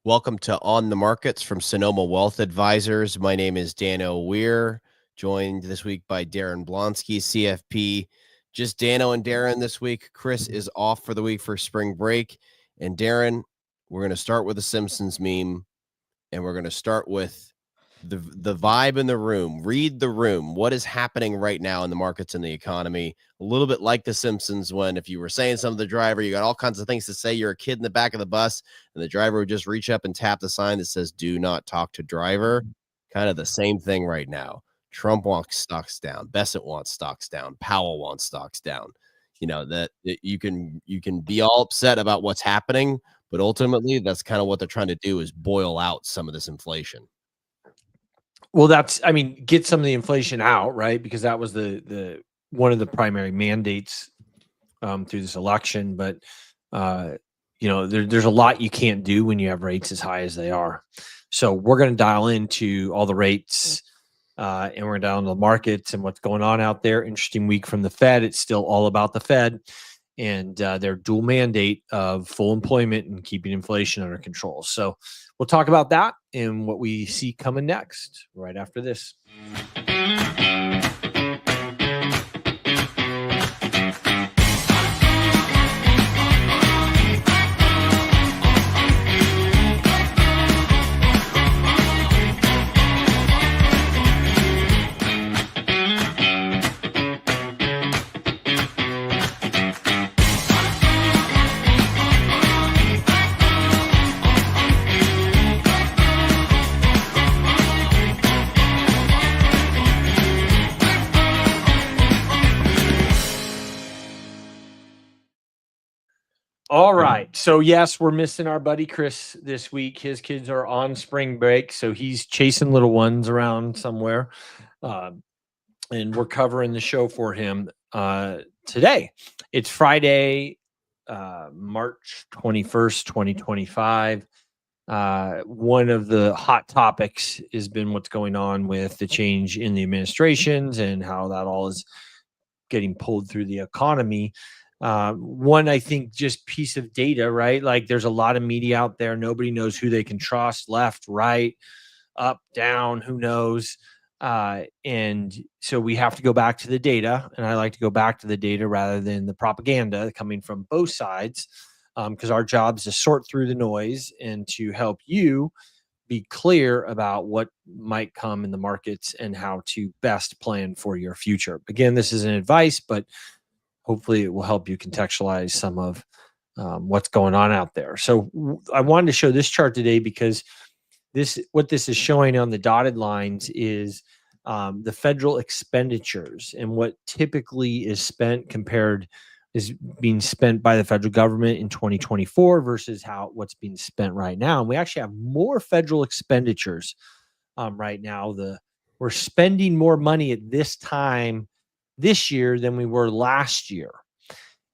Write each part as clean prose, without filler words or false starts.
Welcome to On the Markets from Sonoma Wealth Advisors. My name is Dano Weir, joined this week by Daren Blonski, CFP. Just Dano and Daren this week. Chris is off for the week for spring break. And Daren, we're going to start with a Simpsons meme, and we're going to start with the vibe in the room. Read the room. What is happening right now in the markets and the economy? A little bit like the Simpsons, when if you were saying something to the driver, you got all kinds of things to say. You're a kid in the back of the bus, and the driver would just reach up and tap the sign that says "Do not talk to driver." Kind of the same thing right now. Trump wants stocks down. Bessent wants stocks down. Powell wants stocks down. You know that you can be all upset about what's happening, but ultimately that's kind of what they're trying to do, is boil out some of this inflation. Well, get some of the inflation out, right? Because that was the one of the primary mandates through this election. But there's a lot you can't do when you have rates as high as they are. So we're going to dial into all the rates, and we're going to dial into the markets and what's going on out there. Interesting week from the Fed. It's still all about the Fed and their dual mandate of full employment and keeping inflation under control. So we'll talk about that and what we see coming next right after this. All right. So, yes, we're missing our buddy Chris this week. His kids are on spring break, so he's chasing little ones around somewhere. And we're covering the show for him today. It's Friday, March 21st, 2025. One of the hot topics has been what's going on with the change in the administrations and how that all is getting pulled through the economy. One, I think, just piece of data, right? Like there's a lot of media out there. Nobody knows who they can trust, left, right, up, down, who knows? And so we have to go back to the data. And I like to go back to the data rather than the propaganda coming from both sides, because our job is to sort through the noise and to help you be clear about what might come in the markets and how to best plan for your future. Again, this isn't advice, but hopefully it will help you contextualize some of what's going on out there. So I wanted to show this chart today because what this is showing on the dotted lines is the federal expenditures and what typically is being spent by the federal government in 2024 versus what's being spent right now. And we actually have more federal expenditures right now. We're spending more money at this time this year than we were last year.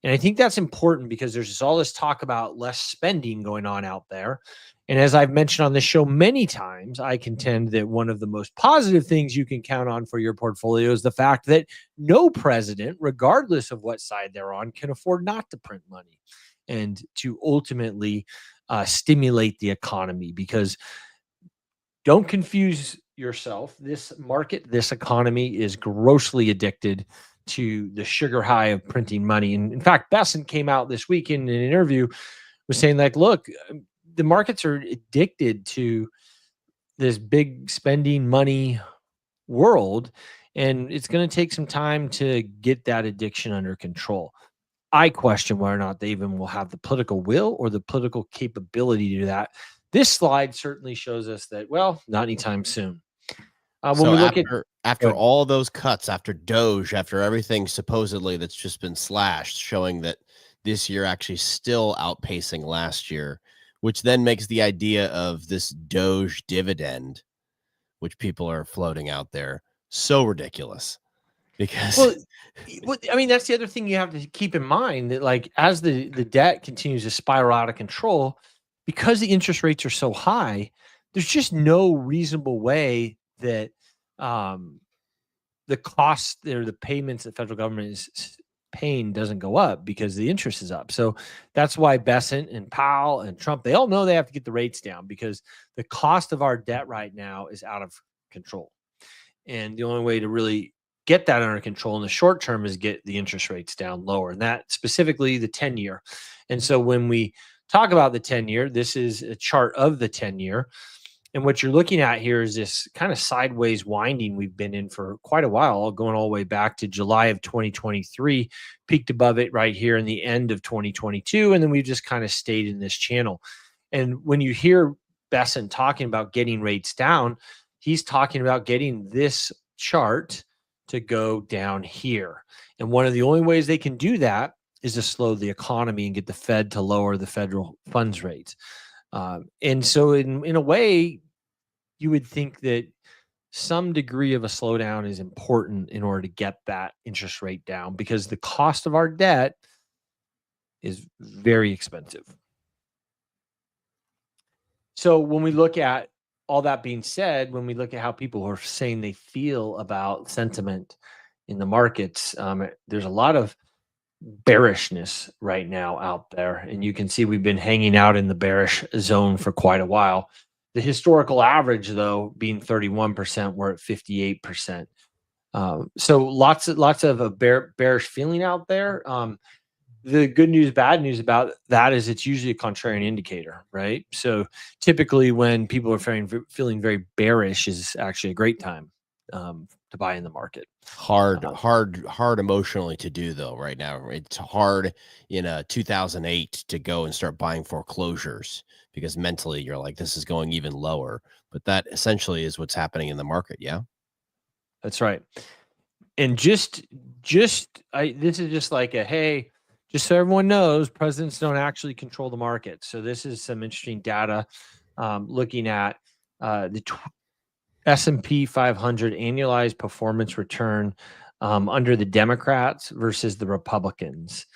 And I think that's important because there's just all this talk about less spending going on out there. And as I've mentioned on this show many times, I contend that one of the most positive things you can count on for your portfolio is the fact that no president, regardless of what side they're on, can afford not to print money and to ultimately stimulate the economy. Because don't confuse yourself. This market, this economy is grossly addicted to the sugar high of printing money. And in fact, Bessent came out this week in an interview was saying, like, look, the markets are addicted to this big spending money world, and it's going to take some time to get that addiction under control. I question whether or not they even will have the political will or the political capability to do that. This slide certainly shows us that, well, not anytime soon. When we look after all those cuts, after DOGE, after everything supposedly that's just been slashed, showing that this year actually still outpacing last year, which then makes the idea of this DOGE dividend, which people are floating out there, so ridiculous. Because I mean, that's the other thing you have to keep in mind, that like as the debt continues to spiral out of control, because the interest rates are so high, there's just no reasonable way that the costs or the payments that the federal government is pain doesn't go up because the interest is up. So that's why Bessent and Powell and Trump, they all know they have to get the rates down because the cost of our debt right now is out of control. And the only way to really get that under control in the short term is get the interest rates down lower, and that specifically the 10-year. And so when we talk about the 10-year, this is a chart of the 10-year. And what you're looking at here is this kind of sideways winding we've been in for quite a while, going all the way back to July of 2023, peaked above it right here in the end of 2022. And then we've just kind of stayed in this channel. And when you hear Bessent talking about getting rates down, he's talking about getting this chart to go down here. And one of the only ways they can do that is to slow the economy and get the Fed to lower the federal funds rate. And so in a way, you would think that some degree of a slowdown is important in order to get that interest rate down because the cost of our debt is very expensive. So when we look at all that being said, when we look at how people are saying they feel about sentiment in the markets, there's a lot of bearishness right now out there. And you can see we've been hanging out in the bearish zone for quite a while. The historical average, though, being 31%, we're at 58%. So lots of a bearish feeling out there. The good news, bad news about that is it's usually a contrarian indicator, right? So typically when people are feeling very bearish is actually a great time to buy in the market. Hard emotionally to do though right now. It's hard in 2008 to go and start buying foreclosures because mentally you're like, this is going even lower. But that essentially is what's happening in the market. Yeah, that's right. And this is just like a, hey, just so everyone knows, presidents don't actually control the market. So this is some interesting data looking at the S&P 500 annualized performance return under the Democrats versus the Republicans.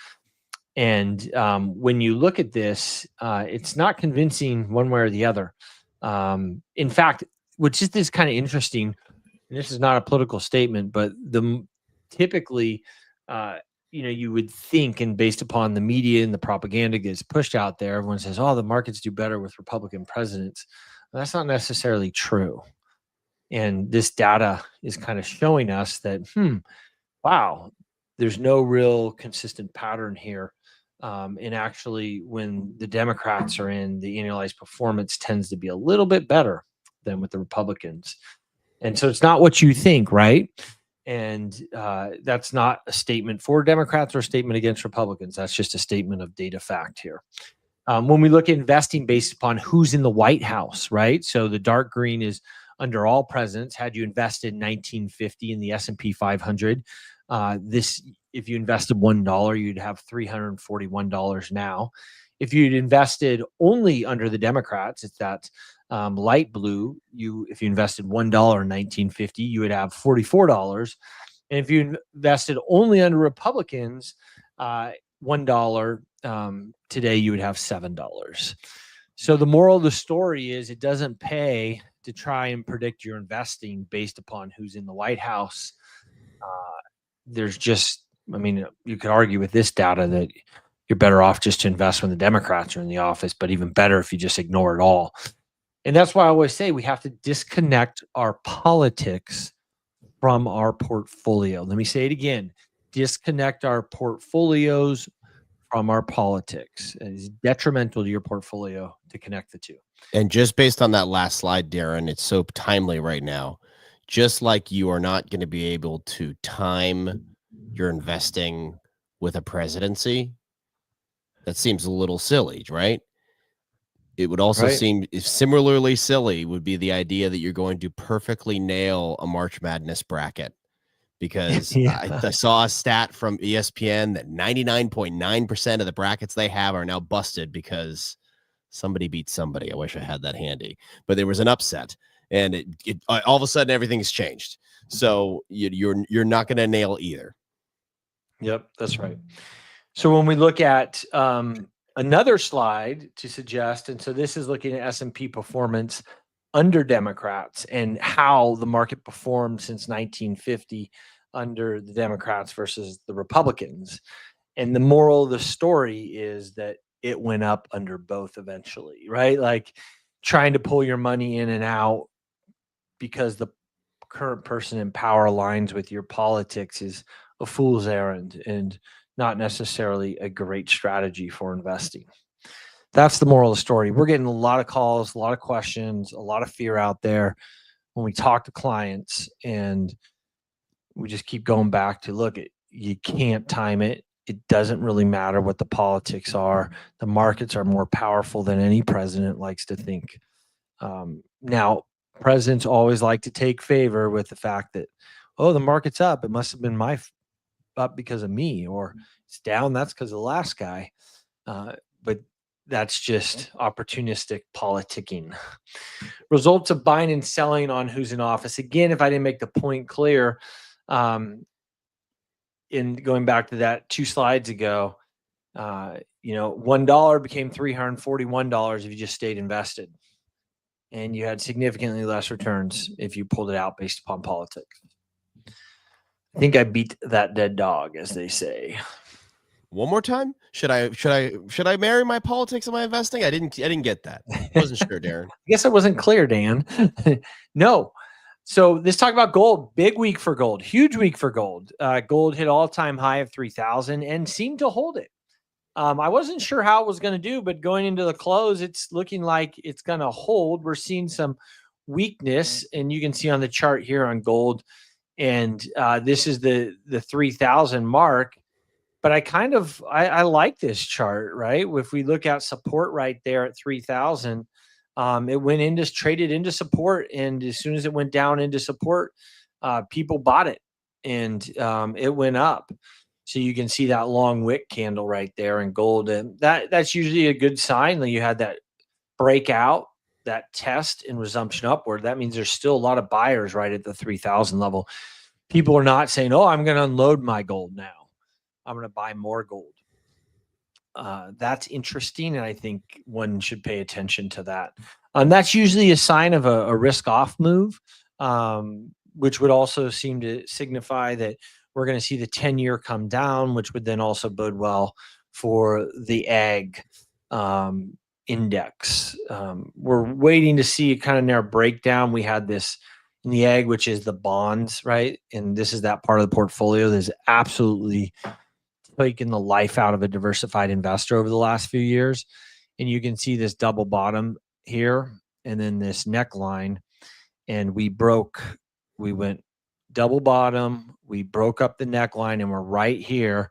And when you look at this, it's not convincing one way or the other. In fact, which is kind of interesting, and this is not a political statement, but typically, you would think, and based upon the media and the propaganda gets pushed out there, everyone says, oh, the markets do better with Republican presidents. Well, that's not necessarily true. And this data is kind of showing us that, wow, there's no real consistent pattern here. And actually, when the Democrats are in, the annualized performance tends to be a little bit better than with the Republicans. And so it's not what you think, right? And that's not a statement for Democrats or a statement against Republicans. That's just a statement of data fact here. When we look at investing based upon who's in the White House, right? So the dark green is under all presidents. Had you invested in 1950 in the S&P 500, if you invested $1, you'd have $341 now. If you'd invested only under the Democrats, it's that light blue. If you invested $1 in 1950, you would have $44. And if you invested only under Republicans, $1 today, you would have $7. So the moral of the story is it doesn't pay to try and predict your investing based upon who's in the White House. You could argue with this data that you're better off just to invest when the Democrats are in the office, but even better if you just ignore it all. And that's why I always say we have to disconnect our politics from our portfolio. Let me say it again. Disconnect our portfolios from our politics. It is detrimental to your portfolio to connect the two. And just based on that last slide, Daren, it's so timely right now. Just like you are not going to be able to time your investing with a presidency, that seems a little silly, right? It would also seem similarly silly would be the idea that you're going to perfectly nail a March Madness bracket. Because I saw a stat from ESPN that 99.9% of the brackets they have are now busted because somebody beat somebody. I wish I had that handy, but there was an upset, and it all of a sudden everything's changed. So you're not going to nail either. Yep, that's right. So when we look at another slide to suggest, and so this is looking at S&P performance under Democrats and how the market performed since 1950 under the Democrats versus the Republicans. And the moral of the story is that it went up under both eventually, right? Like trying to pull your money in and out because the current person in power aligns with your politics is a fool's errand and not necessarily a great strategy for investing. That's the moral of the story. We're getting a lot of calls, a lot of questions, a lot of fear out there when we talk to clients, and we just keep going back to look, you can't time it. It doesn't really matter what the politics are. The markets are more powerful than any president likes to think. Now, presidents always like to take favor with the fact that, oh, the market's up. It must have been up because of me, or it's down. That's because of the last guy. But that's just opportunistic politicking. Results of buying and selling on who's in office. Again, if I didn't make the point clear, in going back to that 2 slides ago, $1 became $341 if you just stayed invested. And you had significantly less returns if you pulled it out based upon politics. I think I beat that dead dog, as they say. One more time? Should I marry my politics and my investing? I didn't get that. I wasn't sure, Daren. I guess I wasn't clear, Dan. No. So let's talk about gold. Big week for gold. Huge week for gold. Gold hit all-time high of 3,000 and seemed to hold it. I wasn't sure how it was going to do, but going into the close, it's looking like it's going to hold. We're seeing some weakness, and you can see on the chart here on gold, and this is the 3,000 mark. But I like this chart, right? If we look at support right there at 3,000, it traded into support, and as soon as it went down into support, people bought it, and it went up. So you can see that long wick candle right there in gold, and that's usually a good sign that you had that breakout, that test, and resumption upward. That means there's still a lot of buyers right at the 3,000 level. People are not saying, "Oh, I'm going to unload my gold now. I'm going to buy more gold." That's interesting, and I think one should pay attention to that. That's usually a sign of a risk-off move, which would also seem to signify that we're going to see the 10-year come down, which would then also bode well for the ag index. We're waiting to see kind of in our breakdown. We had this in the ag, which is the bonds, right? And this is that part of the portfolio that's absolutely taken the life out of a diversified investor over the last few years. And you can see this double bottom here and then this neckline. And we went double bottom, we broke up the neckline, and we're right here.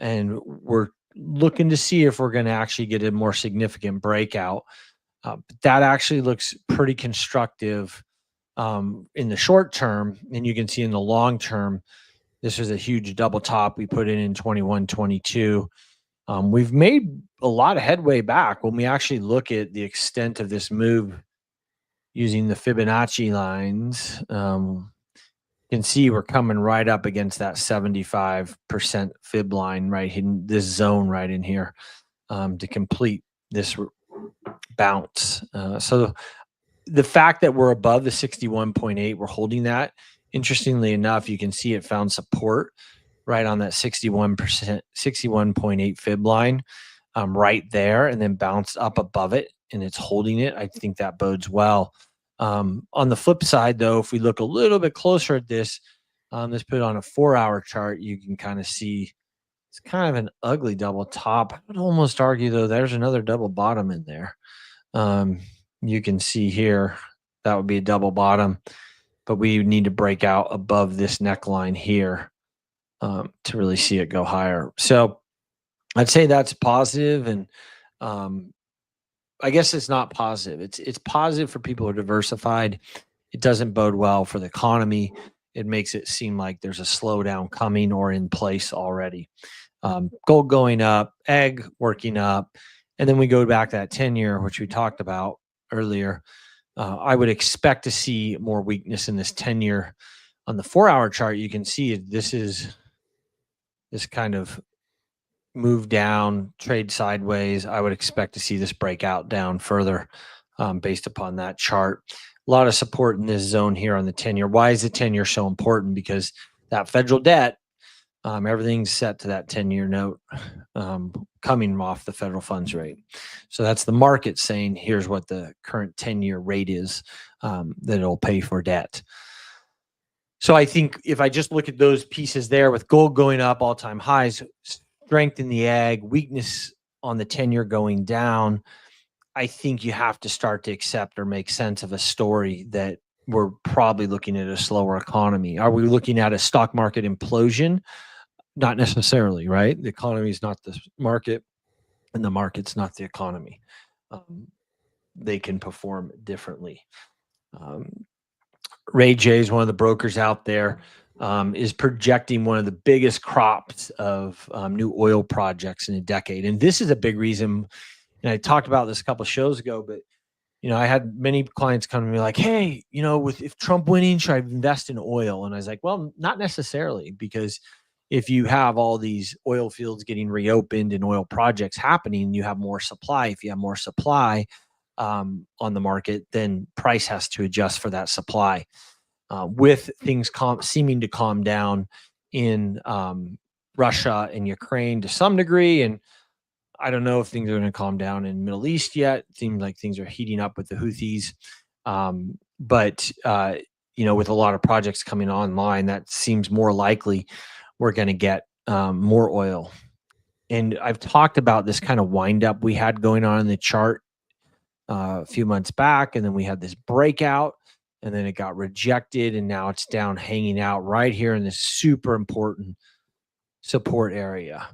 And we're looking to see if we're going to actually get a more significant breakout. But that actually looks pretty constructive in the short term. And you can see in the long term, this was a huge double top we put in 21, 22. We've made a lot of headway back when we actually look at the extent of this move using the Fibonacci lines. You can see we're coming right up against that 75% fib line right in this zone right in here to complete this bounce. So the fact that we're above the 61.8, we're holding that. Interestingly enough, you can see it found support right on that 61.8 fib line right there, and then bounced up above it, and it's holding it. I think that bodes well. On the flip side, though, if we look a little bit closer at this, let's put it on a 4-hour chart, you can kind of see it's kind of an ugly double top. I would almost argue, though, there's another double bottom in there. You can see here that would be a double bottom, but we need to break out above this neckline here to really see it go higher. So I'd say that's positive, and I guess it's not positive. It's positive for people who are diversified. It doesn't bode well for the economy. It makes it seem like there's a slowdown coming or in place already. Gold going up, ag working up, and then we go back to that 10-year, which we talked about earlier. I would expect to see more weakness in this 10-year. On the 4-hour chart, you can see this kind of move down, trade sideways. I would expect to see this breakout down further based upon that chart. A lot of support in this zone here on the 10-year. Why is the 10-year so important? Because that federal debt, everything's set to that 10-year note coming off the federal funds rate. So that's the market saying, here's what the current 10-year rate is that it'll pay for debt. So I think if I just look at those pieces there, with gold going up, all-time highs, strength in the ag, weakness on the 10-year going down, I think you have to start to accept or make sense of a story that we're probably looking at a slower economy. Are we looking at a stock market implosion? Not necessarily, right? The economy is not the market, and the market's not the economy. They can perform differently. Ray J is one of the brokers out there, is projecting one of the biggest crops of new oil projects in a decade. And this is a big reason, and I talked about this a couple of shows ago, but I had many clients come to me like, hey, if Trump winning, should I invest in oil? And I was like, well, not necessarily, because if you have all these oil fields getting reopened and oil projects happening, you have more supply. If you have more supply on the market, then price has to adjust for that supply. With things seeming to calm down in Russia and Ukraine to some degree, and I don't know if things are going to calm down in the Middle East yet. It seems like things are heating up with the Houthis. But with a lot of projects coming online, that seems more likely we're going to get more oil. And I've talked about this kind of wind up we had going on in the chart a few months back, and then we had this breakout, and then it got rejected, and now it's down hanging out right here in this super important support area.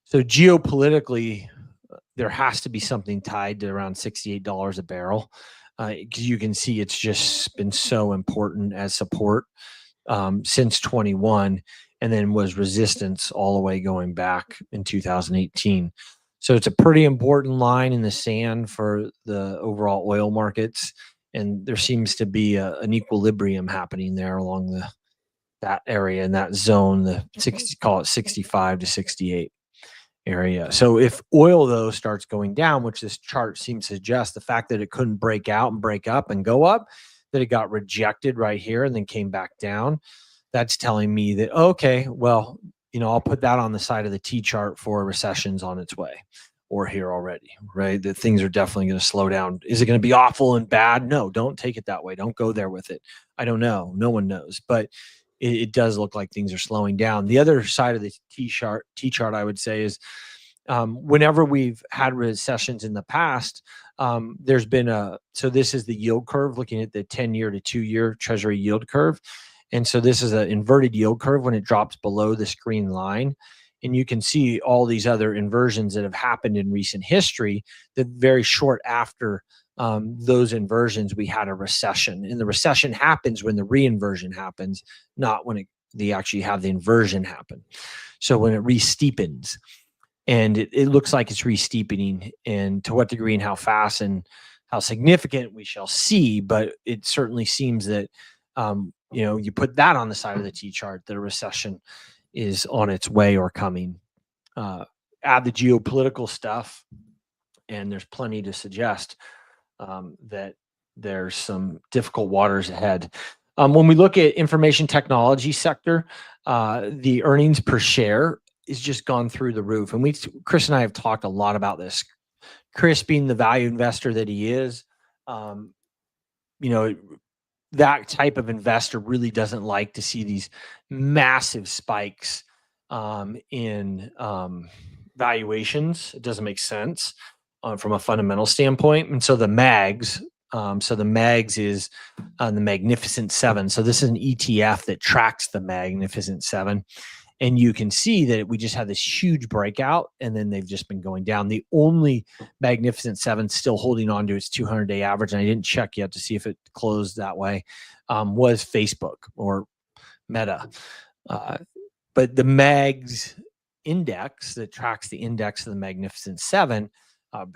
So geopolitically, there has to be something tied to around $68 a barrel. You can see it's just been so important as support since 21, and then was resistance all the way going back in 2018. So it's a pretty important line in the sand for the overall oil markets, and there seems to be an equilibrium happening there along that area in that zone, call it 65 to 68 area. So if oil though starts going down, which this chart seems to suggest, the fact that it couldn't break out and break up and go up, that it got rejected right here and then came back down, that's telling me that, okay, well, I'll put that on the side of the T chart for recessions on its way, or here already, right? That things are definitely going to slow down. Is it going to be awful and bad? No, don't take it that way. Don't go there with it. I don't know. No one knows, but it does look like things are slowing down. The other side of the T chart, I would say, is whenever we've had recessions in the past, there's been so this is the yield curve, looking at the 10-year to 2-year Treasury yield curve. And so this is an inverted yield curve when it drops below this green line. And you can see all these other inversions that have happened in recent history, that very short after those inversions, we had a recession. And the recession happens when the reinversion happens, not when they actually have the inversion happen. So when it re-steepens, and it looks like it's re-steepening, and to what degree and how fast and how significant we shall see. But it certainly seems that, you put that on the side of the T chart, that a recession is on its way or coming. Add the geopolitical stuff, and there's plenty to suggest that there's some difficult waters ahead. When we look at information technology sector, the earnings per share is just gone through the roof. And Chris and I have talked a lot about this. Chris, being the value investor that he is, that type of investor really doesn't like to see these massive spikes in valuations. It doesn't make sense from a fundamental standpoint. And so the MAGs, is the Magnificent Seven. So this is an ETF that tracks the Magnificent Seven. And you can see that we just had this huge breakout, and then they've just been going down. The only Magnificent Seven still holding on to its 200-day average, and I didn't check yet to see if it closed that way, was Facebook or Meta. But the MAGS index that tracks the index of the Magnificent Seven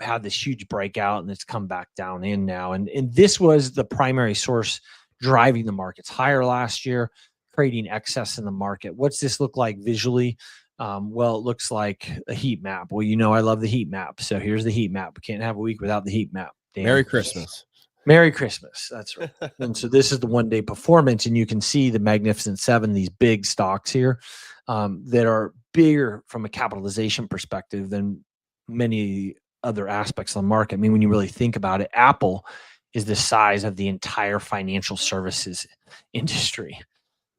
had this huge breakout, and it's come back down in now. And this was the primary source driving the markets higher last year, creating excess in the market. What's this look like visually? Well, it looks like a heat map. Well, I love the heat map. So here's the heat map. We can't have a week without the heat map. Merry Christmas. Merry Christmas. That's right. And so this is the one-day performance, and you can see the Magnificent Seven, these big stocks here that are bigger from a capitalization perspective than many other aspects of the market. I mean, when you really think about it, Apple is the size of the entire financial services industry.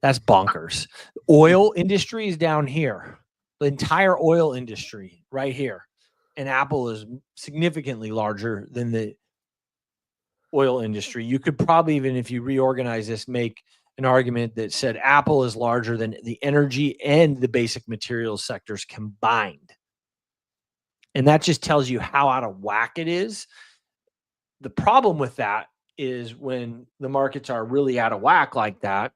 That's bonkers. Oil industry is down here. The entire oil industry right here. And Apple is significantly larger than the oil industry. You could probably, even if you reorganize this, make an argument that said Apple is larger than the energy and the basic materials sectors combined. And that just tells you how out of whack it is. The problem with that is when the markets are really out of whack like that,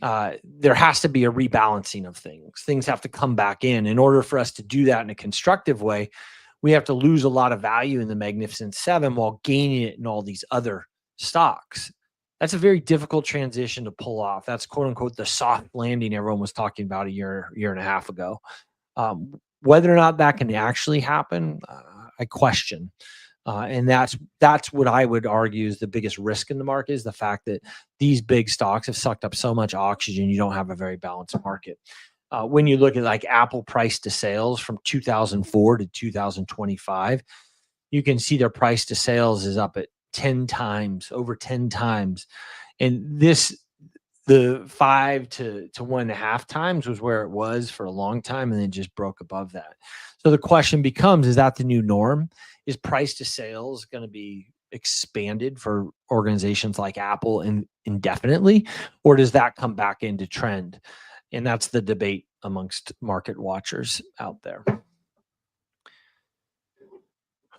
there has to be a rebalancing of things. Things have to come back in order for us to do that in a constructive way. We have to lose a lot of value in the Magnificent Seven while gaining it in all these other stocks. That's a very difficult transition to pull off. That's quote unquote the soft landing everyone was talking about a year and a half ago. Whether or not that can actually happen, I question. And that's what I would argue is the biggest risk in the market, is the fact that these big stocks have sucked up so much oxygen, you don't have a very balanced market. When you look at like Apple price to sales from 2004 to 2025, you can see their price to sales is up at 10 times, over 10 times. And the 5 to 1.5 times was where it was for a long time, and then just broke above that. So the question becomes, is that the new norm? Is price to sales going to be expanded for organizations like Apple indefinitely, or does that come back into trend? And that's the debate amongst market watchers out there.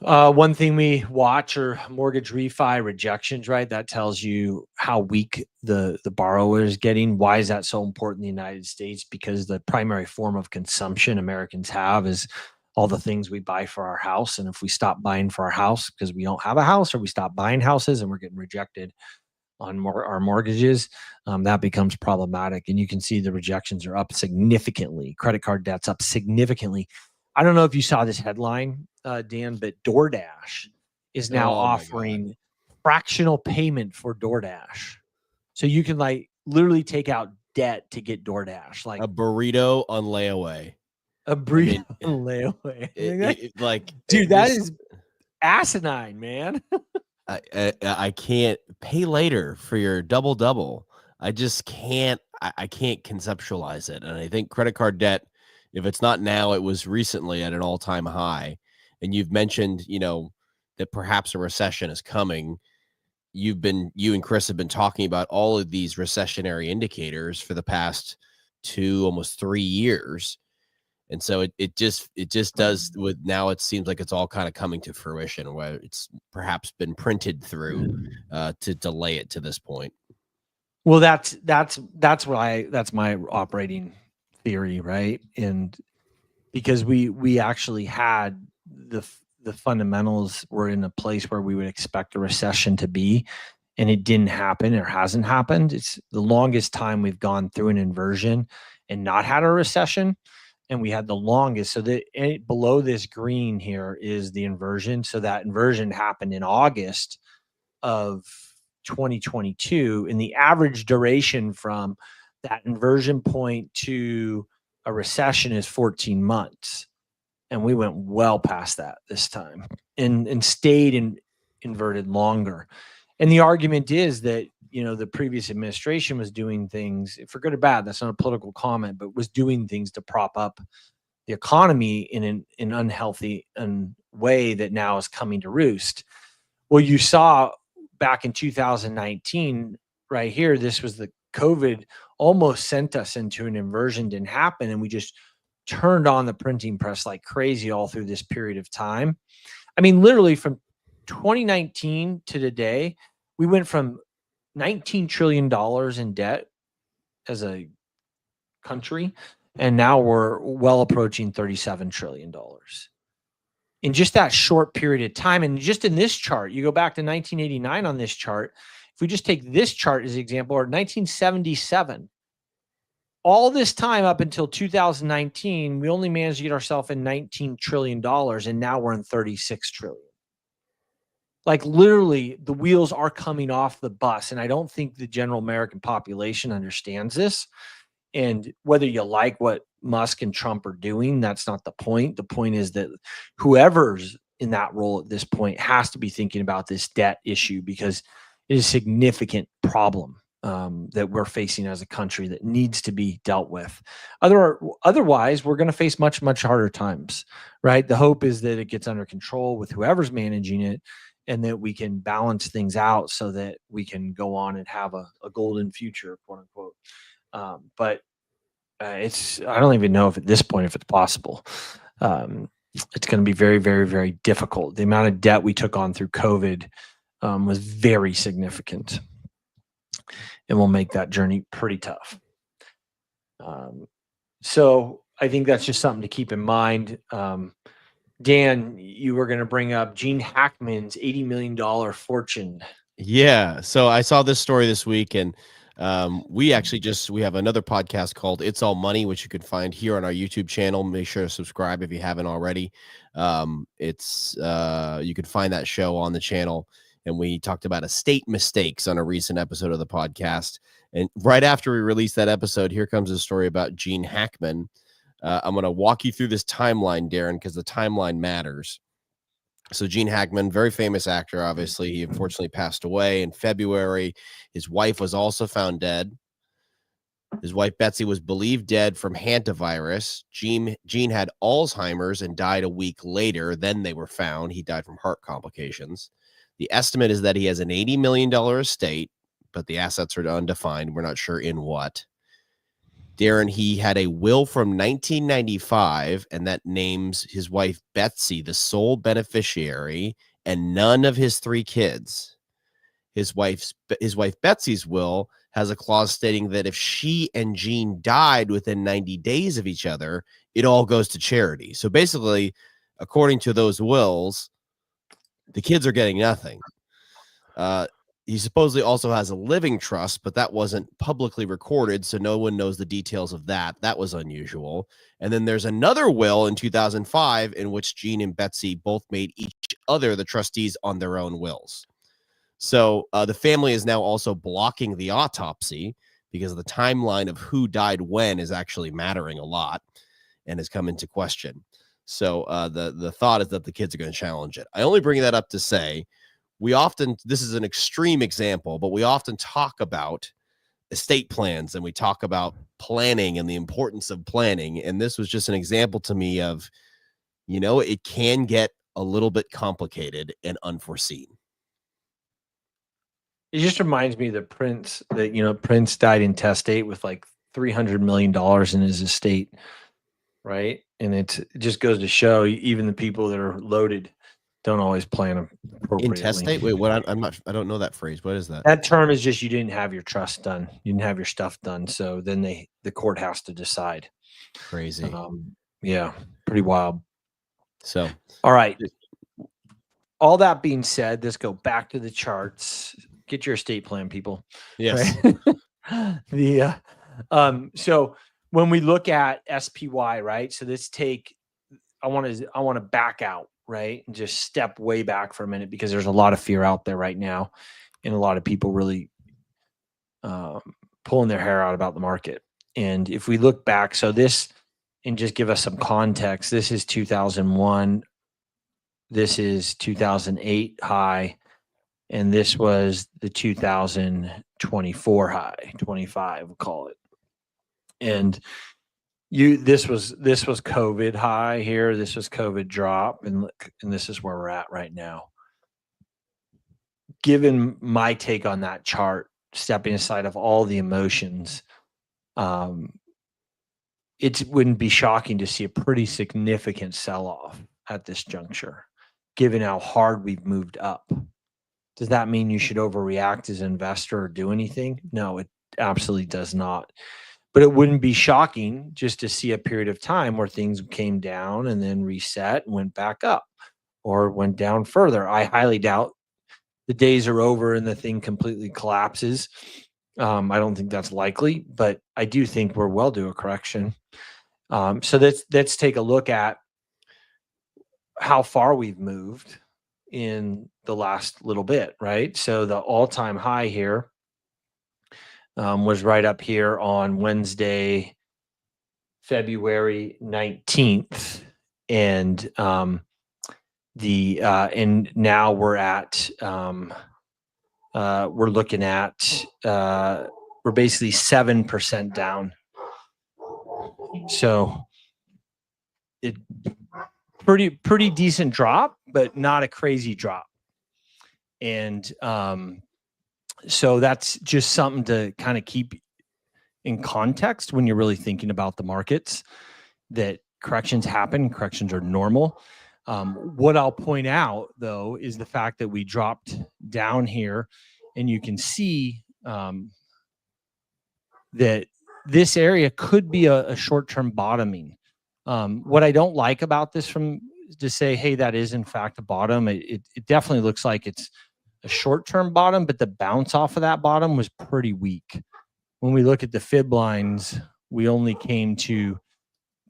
One thing we watch are mortgage refi rejections, right? That tells you how weak the borrower is getting. Why is that so important in the United States? Because the primary form of consumption Americans have is all the things we buy for our house. And if we stop buying for our house because we don't have a house, or we stop buying houses and we're getting rejected on our mortgages, that becomes problematic. And you can see the rejections are up significantly. Credit card debt's up significantly. I don't know if you saw this headline, Dan, but DoorDash is now offering fractional payment for DoorDash. So you can like literally take out debt to get DoorDash, like a burrito on layaway. A burrito on layaway. Like, dude, that is asinine, man. I can't pay later for your double. I just can't. I can't conceptualize it. And I think credit card debt, if it's not now, it was recently at an all-time high. And you've mentioned, that perhaps a recession is coming. You and Chris have been talking about all of these recessionary indicators for the past 2, almost 3 years. And so it just does with now, it seems like it's all kind of coming to fruition, where it's perhaps been printed through to delay it to this point. Well, that's my operating theory, right? And because we actually had the fundamentals were in a place where we would expect a recession to be, and it didn't happen or hasn't happened. It's the longest time we've gone through an inversion and not had a recession. And we had the longest. So below this green here is the inversion. So that inversion happened in August of 2022. And the average duration from that inversion point to a recession is 14 months. And we went well past that this time and stayed inverted longer. And the argument is that, the previous administration was doing things, for good or bad, that's not a political comment, but was doing things to prop up the economy in an unhealthy way that now is coming to roost. Well, you saw back in 2019, right here, this was the COVID almost sent us into an inversion, didn't happen. And we just turned on the printing press like crazy all through this period of time. I mean, literally from 2019 to today, we went from $19 trillion in debt as a country, and now we're well approaching $37 trillion in just that short period of time. And just in this chart, you go back to 1989 on this chart. If we just take this chart as an example, or 1977, all this time up until 2019, we only managed to get ourselves in $19 trillion, and now we're in $36 trillion. Like literally the wheels are coming off the bus. And I don't think the general American population understands this. And whether you like what Musk and Trump are doing, that's not the point. The point is that whoever's in that role at this point has to be thinking about this debt issue, because it is a significant problem that we're facing as a country that needs to be dealt with. Otherwise, we're going to face much, much harder times, right? The hope is that it gets under control with whoever's managing it, and that we can balance things out so that we can go on and have a golden future, quote unquote. But I don't even know if at this point, if it's possible. It's going to be very, very, very difficult. The amount of debt we took on through COVID was very significant, and will make that journey pretty tough. So I think that's just something to keep in mind. Dan, you were going to bring up Gene Hackman's $80 million fortune. Yeah. So I saw this story this week, and we have another podcast called It's All Money, which you can find here on our YouTube channel. Make sure to subscribe if you haven't already. You can find that show on the channel. And we talked about estate mistakes on a recent episode of the podcast. And right after we released that episode, here comes a story about Gene Hackman. I'm going to walk you through this timeline, Daren, because the timeline matters. So Gene Hackman, very famous actor, obviously. He unfortunately passed away in February. His wife was also found dead. His wife, Betsy, was believed dead from hantavirus. Gene had Alzheimer's and died a week later. Then they were found. He died from heart complications. The estimate is that he has an $80 million estate, but the assets are undefined. We're not sure in what. Daren, he had a will from 1995, and that names his wife Betsy the sole beneficiary and none of his 3 kids. His wife Betsy's will has a clause stating that if she and Gene died within 90 days of each other, it all goes to charity. So basically, according to those wills, the kids are getting nothing. He supposedly also has a living trust, but that wasn't publicly recorded, so no one knows the details of that. That was unusual. And then there's another will in 2005 in which Gene and Betsy both made each other the trustees on their own wills. So the family is now also blocking the autopsy because the timeline of who died when is actually mattering a lot and has come into question. So the thought is that the kids are going to challenge it. I only bring that up to say, this is an extreme example, but we often talk about estate plans and we talk about planning and the importance of planning. And this was just an example to me of, it can get a little bit complicated and unforeseen. It just reminds me of the Prince Prince died intestate with like $300 million in his estate. Right. And it just goes to show even the people that are loaded don't always plan appropriately. Intestate? Wait, what? I don't know that phrase. What is that? That term is just you didn't have your trust done. You didn't have your stuff done. So then the court has to decide. Crazy. Yeah, pretty wild. So, all right. All that being said, let's go back to the charts. Get your estate plan, people. Yes. Right? So when we look at SPY, right? So I want to back out, right? And just step way back for a minute, because there's a lot of fear out there right now and a lot of people really pulling their hair out about the market. And if we look back, so this, and just give us some context, this is 2001, this is 2008 high, and this was the 2024 high, 25, we'll call it. And this was COVID high here. This was COVID drop, and this is where we're at right now. Given my take on that chart, stepping aside of all the emotions, it wouldn't be shocking to see a pretty significant sell-off at this juncture, given how hard we've moved up. Does that mean you should overreact as an investor or do anything? No, it absolutely does not. But it wouldn't be shocking just to see a period of time where things came down and then reset and went back up, or went down further. I highly doubt the days are over and the thing completely collapses. I don't think that's likely, but I do think we're well due a correction. So let's take a look at how far we've moved in the last little bit, right? So the all-time high here was right up here on Wednesday, February 19th. And and now we're at we're looking at we're basically 7% down. So it pretty decent drop, but not a crazy drop. And so that's just something to kind of keep in context when you're really thinking about the markets, that corrections happen, corrections are normal. What I'll point out, though, is the fact that we dropped down here, and you can see that this area could be a short-term bottoming. What I don't like about this to say, hey, that is in fact a bottom, it definitely looks like it's a short-term bottom, but the bounce off of that bottom was pretty weak. When we look at the fib lines, we only came to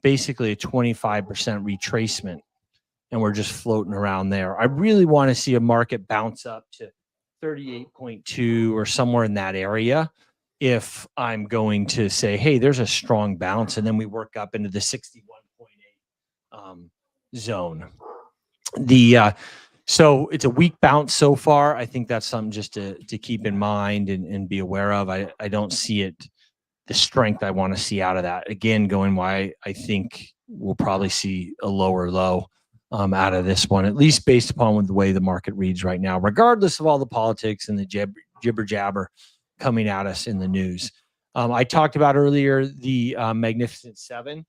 basically a 25% retracement, and we're just floating around there. I really want to see a market bounce up to 38.2 or somewhere in that area if I'm going to say, hey, there's a strong bounce, and then we work up into the 61.8 zone. So it's a weak bounce so far. I think that's something just to keep in mind and be aware of. I don't see the strength I want to see out of that. Again, going why I think we'll probably see a lower low out of this one, at least based upon the way the market reads right now, regardless of all the politics and the jibber jabber coming at us in the news. I talked about earlier the Magnificent Seven,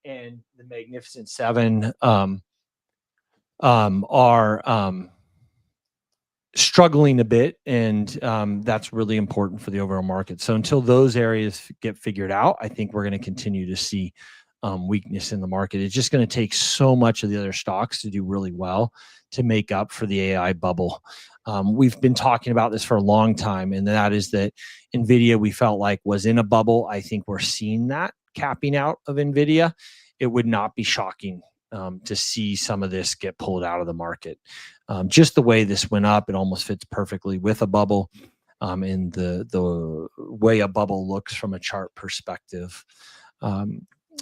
and the Magnificent Seven are struggling a bit, and that's really important for the overall market. So until those areas get figured out, I think we're going to continue to see weakness in the market. It's just going to take so much of the other stocks to do really well to make up for the AI bubble. We've been talking about this for a long time, and that is that NVIDIA, we felt like, was in a bubble. I think we're seeing that capping out of NVIDIA. It would not be shocking to see some of this get pulled out of the market. Just the way this went up, it almost fits perfectly with a bubble, and the way a bubble looks from a chart perspective.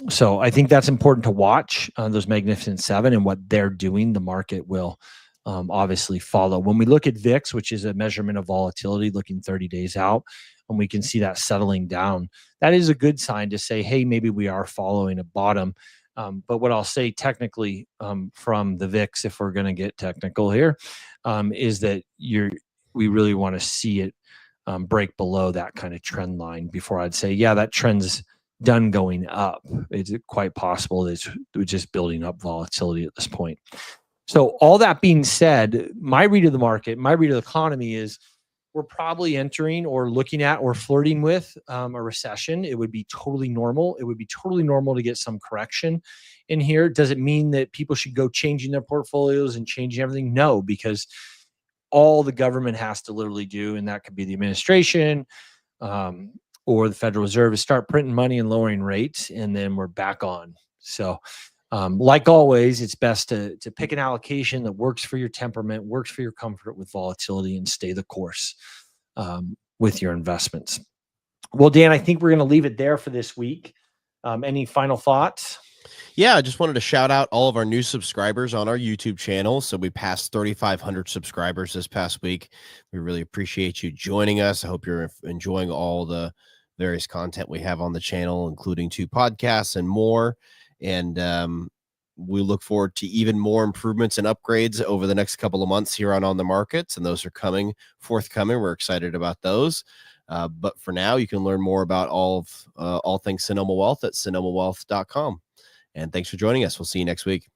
So I think that's important to watch those Magnificent Seven and what they're doing. The market will obviously follow. When we look at VIX, which is a measurement of volatility looking 30 days out, and we can see that settling down, that is a good sign to say, hey, maybe we are following a bottom. But what I'll say technically from the VIX, if we're going to get technical here, is that we really want to see it break below that kind of trend line before I'd say, yeah, that trend's done going up. It's quite possible that it's just building up volatility at this point. So all that being said, my read of the market, my read of the economy is we're probably entering or looking at or flirting with a recession. It would be totally normal. It would be totally normal to get some correction in here. Does it mean that people should go changing their portfolios and changing everything? No, because all the government has to literally do, and that could be the administration or the Federal Reserve, is start printing money and lowering rates, and then we're back on. So like always, it's best to pick an allocation that works for your temperament, works for your comfort with volatility, and stay the course with your investments. Well, Dan, I think we're going to leave it there for this week. Any final thoughts? Yeah, I just wanted to shout out all of our new subscribers on our YouTube channel. So we passed 3,500 subscribers this past week. We really appreciate you joining us. I hope you're enjoying all the various content we have on the channel, including 2 podcasts and more. And we look forward to even more improvements and upgrades over the next couple of months here on the Markets, and those are forthcoming. We're excited about those. But for now, you can learn more about all things Sonoma Wealth at sonomawealth.com. And thanks for joining us. We'll see you next week.